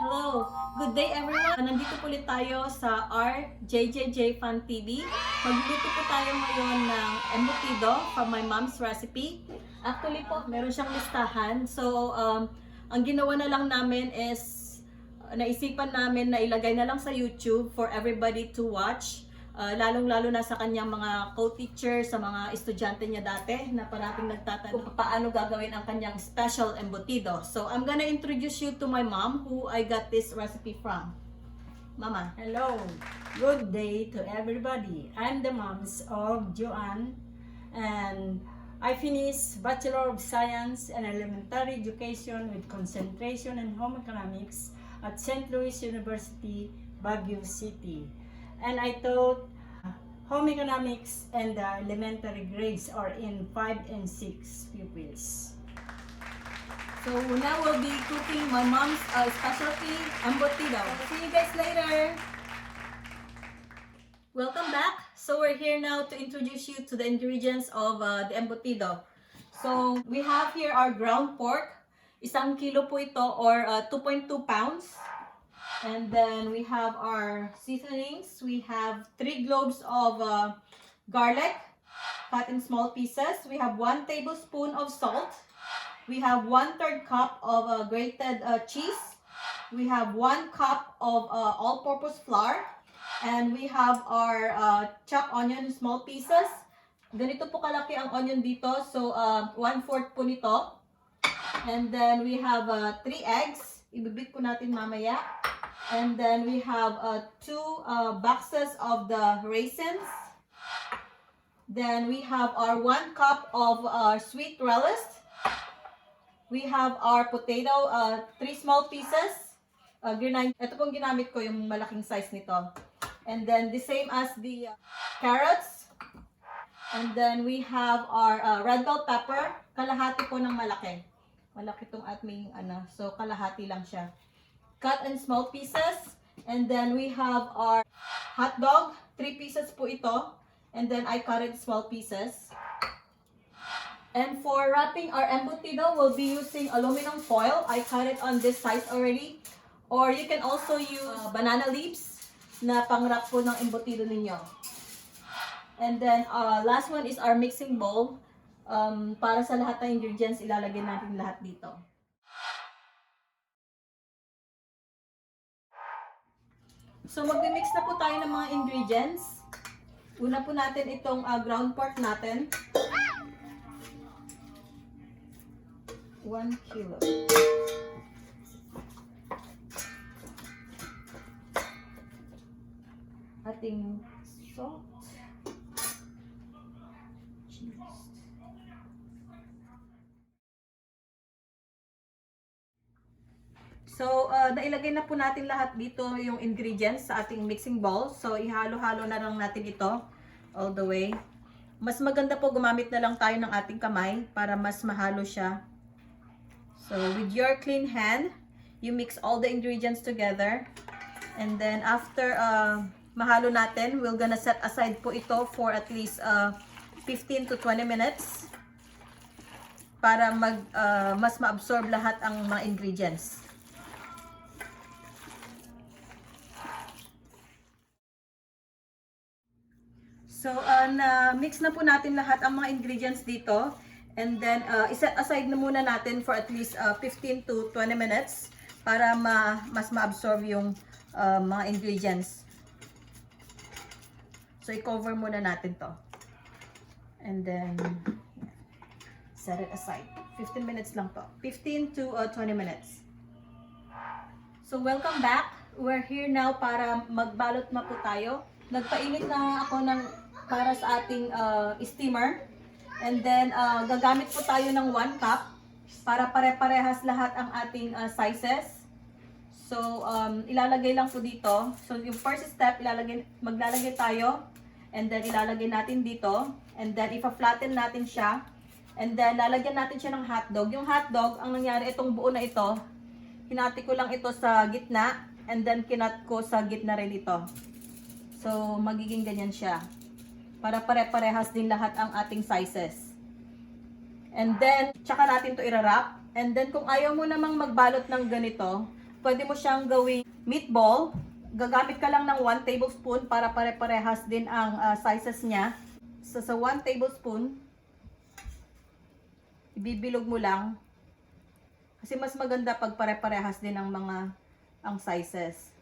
Hello! Good day everyone! Nandito po ulit tayo sa RJJJ Fan TV. Magluluto po tayo ngayon ng embutido from my mom's recipe. Actually po, meron siyang listahan. So, ang ginawa na lang namin is naisipan namin na ilagay na lang sa YouTube for everybody to watch. Lalong-lalo na sa kanyang mga co-teacher, sa mga estudyante niya dati na parating nagtatanong kung paano gagawin ang kanyang special embutido. So, I'm gonna introduce you to my mom who I got this recipe from. Mama. Hello, good day to everybody. I'm the moms of Jhoan and I finished Bachelor of Science and Elementary Education with concentration in Home Economics at St. Louis University, Baguio City. And I taught Home Economics and the elementary grades are in 5 and 6 pupils. So, now we'll be cooking my mom's specialty embutido. See you guys later! Welcome back! So, we're here now to introduce you to the ingredients of the embutido. So, we have here our ground pork. 1 kilo po ito or 2.2 pounds. And then we have our seasonings. We have 3 cloves of garlic cut in small pieces. We have 1 tablespoon of salt. We have 1/3 cup of grated cheese. We have 1 cup of all-purpose flour. And we have our chopped onion in small pieces. Ganito po kalaki ang onion dito. So 1/4 po nito. And then we have 3 eggs. Ibibit po natin mamaya. And then we have 2 boxes of the raisins. Then we have our 1 cup of sweet relish. We have our potato, 3 small pieces. Ito pong ginamit ko, yung malaking size nito. And then the same as the carrots. And then we have our red bell pepper. Kalahati po ng malaki. Malaki itong ating so kalahati lang siya. Cut in small pieces. And then we have our hot dog. 3 pieces po ito. And then I cut it small pieces. And for wrapping our embutido, we'll be using aluminum foil. I cut it on this size already. Or you can also use banana leaves na pang-wrap po ng embutido ninyo. And then last one is our mixing bowl. Para sa lahat ng ingredients, ilalagay natin lahat dito. So, magmi-mix na po tayo ng mga ingredients. Una po natin itong ground pork natin. 1 kilo. Ating salt. Cheese. So, nailagay na po natin lahat dito yung ingredients sa ating mixing bowl. So, ihalo-halo na lang natin ito all the way. Mas maganda po gumamit na lang tayo ng ating kamay para mas mahalo siya. So, with your clean hand, you mix all the ingredients together. And then, after mahalo natin, we're gonna set aside po ito for at least 15 to 20 minutes para mas ma-absorb lahat ang mga ingredients. So, na-mix na po natin lahat ang mga ingredients dito. And then, iset aside na muna natin for at least 15 to 20 minutes para mas ma-absorb yung mga ingredients. So, i-cover muna natin to. And then, set it aside. 15 minutes lang to. 15 to 20 minutes. So, welcome back. We're here now para magbalot na po tayo. Nagpainit na ako para sa ating steamer. And then, gagamit po tayo ng 1 cup para pare-parehas lahat ang ating sizes. So, ilalagay lang po dito. So, yung first step, maglalagay tayo. And then, ilalagay natin dito. And then, ipa-flatten natin siya. And then, lalagyan natin siya ng hotdog. Yung hotdog, ang nangyari, itong buo na ito, hinati ko lang ito sa gitna. And then, kinat ko sa gitna rin ito. So, magiging ganyan siya. Para pare-parehas din lahat ang ating sizes. And then, tsaka natin to i-wrap. And then, kung ayaw mo namang magbalot ng ganito, pwede mo siyang gawing meatball. Gagamit ka lang ng 1 tablespoon para pare-parehas din ang sizes niya. So, sa 1 tablespoon, ibibilog mo lang. Kasi mas maganda pag pare-parehas din ang sizes.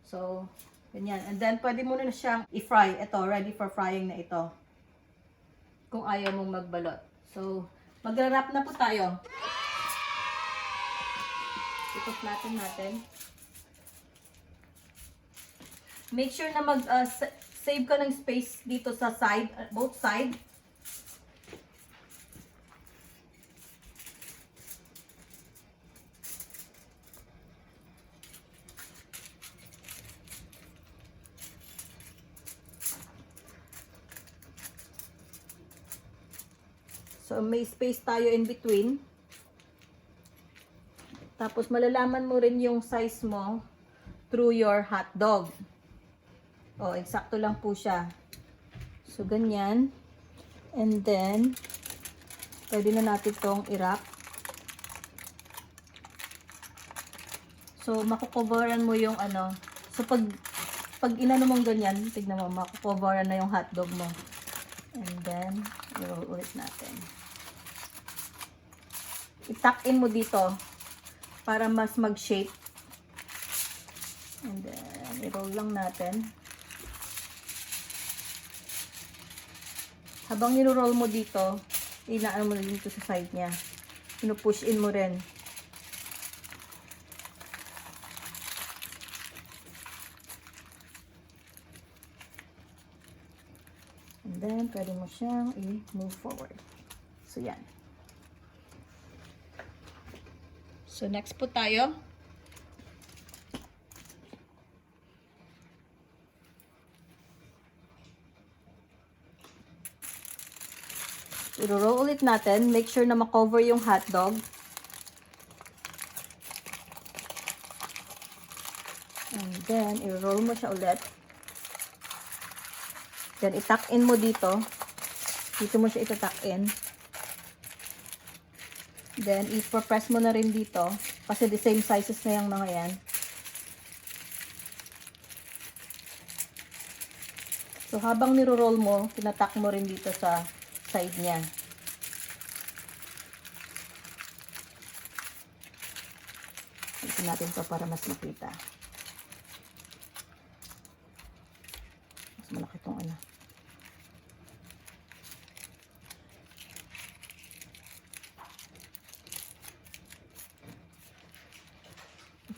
So, ganyan. And then, pwede mo na siyang i-fry. Ito, ready for frying na ito. Kung ayaw mong magbalot. So, magra-wrap na po tayo. Ito-flatten natin. Make sure na save ka ng space dito sa side, both side. So, may space tayo in between. Tapos, malalaman mo rin yung size mo through your hot dog. O, eksakto lang po siya. So, ganyan. And then, pwede na natin itong i-wrap. So, makukoveran mo yung ano. So, pag inano mong ganyan, tignan mo, makukoveran na yung hotdog mo. And then, i-roll ulit natin. I-tuck in mo dito para mas mag-shape. And then, i-roll lang natin. Habang niro-roll mo dito, inaano mo dito sa side niya. Pinu-push in mo rin. And then, pwede mo siyang i-move forward. So, yan. So, next po tayo. I-roll ulit natin. Make sure na makover yung hotdog. And then, i-roll mo siya ulit. Then, i-tuck in mo dito. Dito mo siya ita-tuck in. Then, i-press mo na rin dito. Kasi the same sizes na yung mga yan. So, habang niro-roll mo, tinatak mo rin dito sa side niya. Ito natin to para mas makita. Mas malaki tong ano.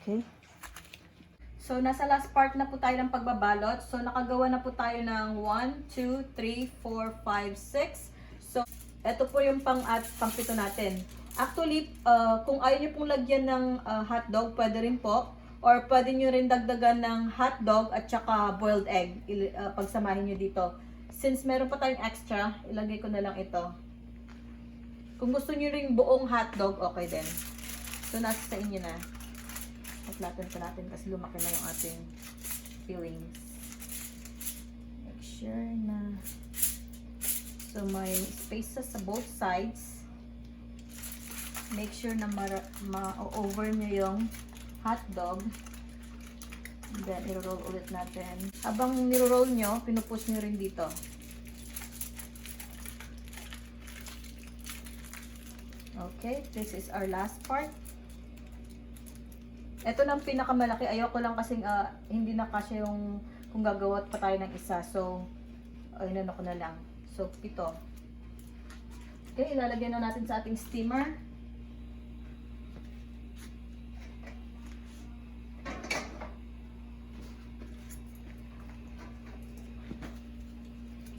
Okay. So, nasa last part na po tayo ng pagbabalot. So, nakagawa na po tayo ng 1, 2, 3, 4, 5, 6. So, ito po yung pang-pito natin. Actually, kung ayaw nyo pong lagyan ng hotdog, pwede rin po. Or pwede nyo rin dagdagan ng hotdog at saka boiled egg. Pagsamahin nyo dito. Since meron pa tayong extra, ilagay ko na lang ito. Kung gusto nyo rin buong hotdog, okay din. So, nasa sa inyo na. Flatten pa natin kasi lumaki na yung ating fillings. Make sure na so may spaces sa both sides. Make sure na ma-over nyo yung hot dog. And then, i-roll ulit natin. Habang niro-roll nyo, pinupush nyo rin dito. Okay, this is our last part. Ito na ang pinakamalaki. Ayoko lang kasing hindi na kasya yung kung gagawa pa tayo ng isa. So, ayun ko na lang. So, ito. Okay, ilalagay na natin sa ating steamer.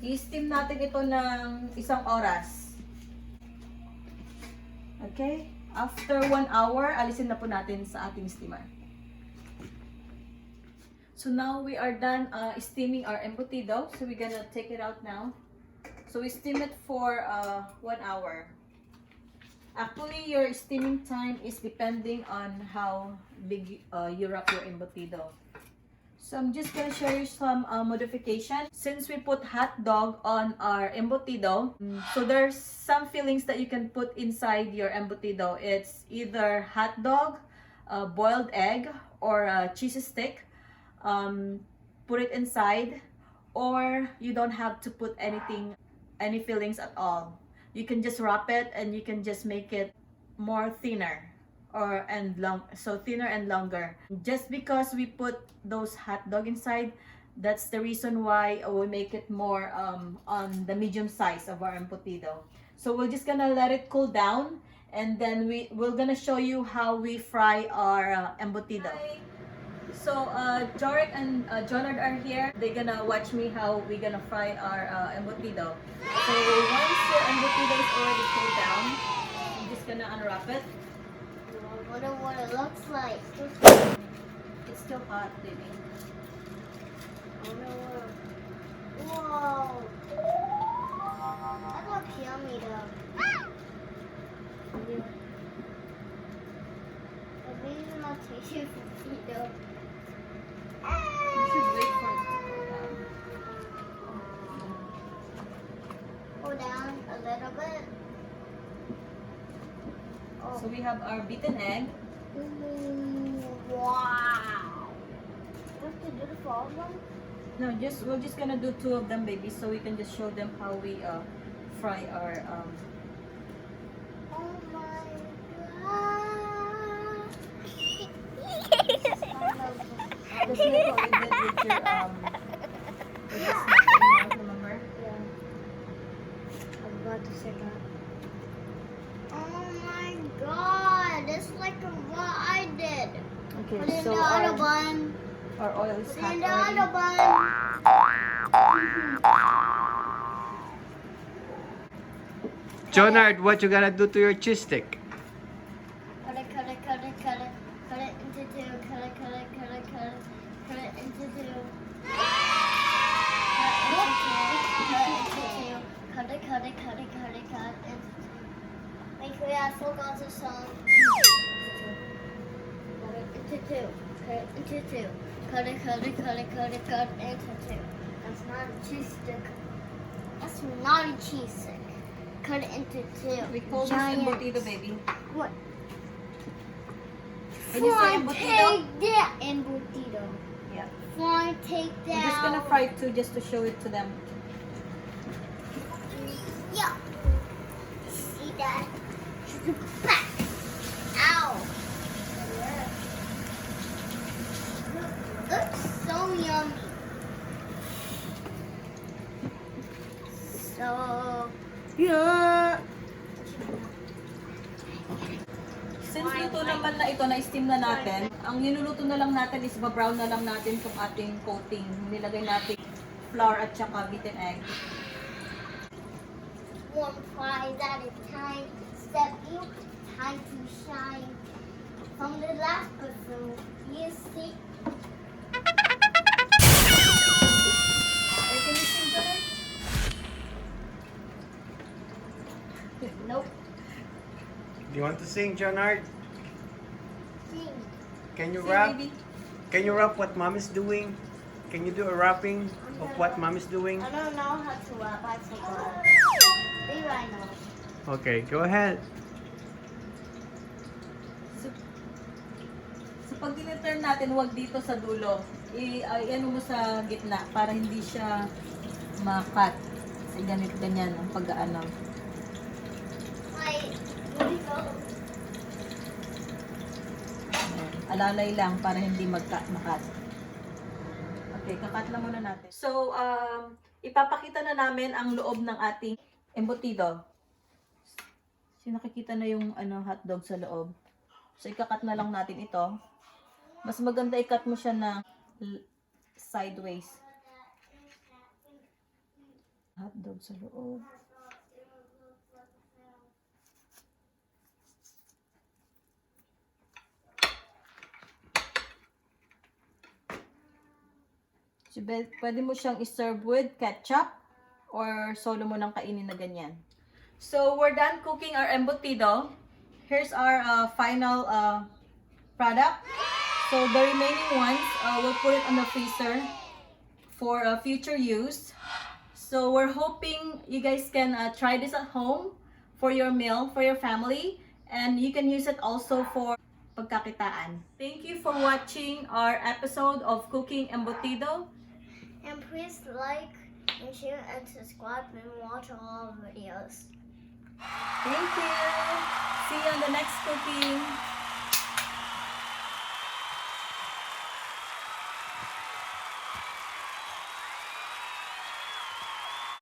I-steam natin ito ng 1 oras. Okay? After 1 hour, alisin na po natin sa ating steamer. So now we are done steaming our embutido. So we're gonna take it out now. So we steam it for 1 hour. Actually, your steaming time is depending on how big you wrap your embutido. So I'm just gonna show you some modification. Since we put hot dog on our embutido, so there's some fillings that you can put inside your embutido. It's either hot dog, boiled egg, or a cheese stick, put it inside, or you don't have to put any fillings at all. You can just wrap it and you can just make it more thinner so thinner and longer. Just because we put those hot dog inside, that's the reason why we make it more on the medium size of our embutido. So we're just gonna let it cool down, and then we're gonna show you how we fry our embutido. Hi. So Jorek and Jonard are here. They're gonna watch me how we're gonna fry our embutido. So once your embutido is already cooled down, I'm just gonna unwrap it. I wonder what it looks like. It's still hot, baby. I wonder what. Whoa! That looks yummy though. The reason I'll take you for Tito. You should wait for it to cool down. Go down a little bit. Oh. So we have our beaten egg. Wow! What to do for all of them? No, we're just gonna do 2 of them, baby, so we can just show them how we fry our Oh my god! Just like what we did with your with the snack, remember? Yeah. I'm about to say that. Oh my god! It's like what I did. Put Okay, in so the other bun. our oil is Put hot in the already. other bun. Jonard, what you gonna do to your cheese stick? Cut it, cut it, cut it, cut it. Cut it into 2. Cut it, cut it, cut it, cut it. Cut it into 2. Cut it, cut it, cut it, cut it, cut it. Make sure I forgot the song. Cut it into 2. Cut it into 2. Cut it, cut it, cut it, cut it, cut it into 2. That's not a cheese stick. That's not a cheese stick. Cut it into 2. We call this Giant. embutido, baby. What? Can you say Fine, embutido? take that embutido. Yeah. Fine, take that. We're just gonna fry it too, just to show it to them. Yeah. See that? Back. Ow. Looks so yummy. So Yeah. Since luto naman na ito, na-steam na natin, ang niluluto na lang natin is ba-brown na lang natin itong ating coating. Nilagay natin flour at saka beaten egg. one prize at a time. Step you, time to shine. From the last person, you see. Ay, can you sing ka rin? Nope. Do you want to sing, Jonard? Sing. Can you Sing, rap? baby. Can you rap what mom is doing? Can you do a rapping of what mom is doing? I don't know how to rap. I forgot. Maybe I know. Okay, go ahead. So pag din-turn natin, huwag dito sa dulo. I-ano mo sa gitna para hindi siya makat. Kasi ganyan ang pag-ano. Wait, where do you go? Ayan. Alalay lang para hindi makat. Okay, kakat lang muna natin. So, ipapakita na namin ang loob ng ating embutido. So, nakikita na yung hotdog sa loob. So, ikakat na lang natin ito. Mas maganda ikat mo siya na sideways. Hotdog sa loob. So, pwede mo siyang i-serve with ketchup or solo mo nang kainin na ganyan. So, we're done cooking our embutido. Here's our final product. So, the remaining ones, we'll put it on the freezer for future use. So, we're hoping you guys can try this at home for your meal, for your family. And you can use it also for pagkakitaan. Thank you for watching our episode of Cooking Embutido. And please like and share and subscribe and watch all our videos. Thank you. See you on the next cooking.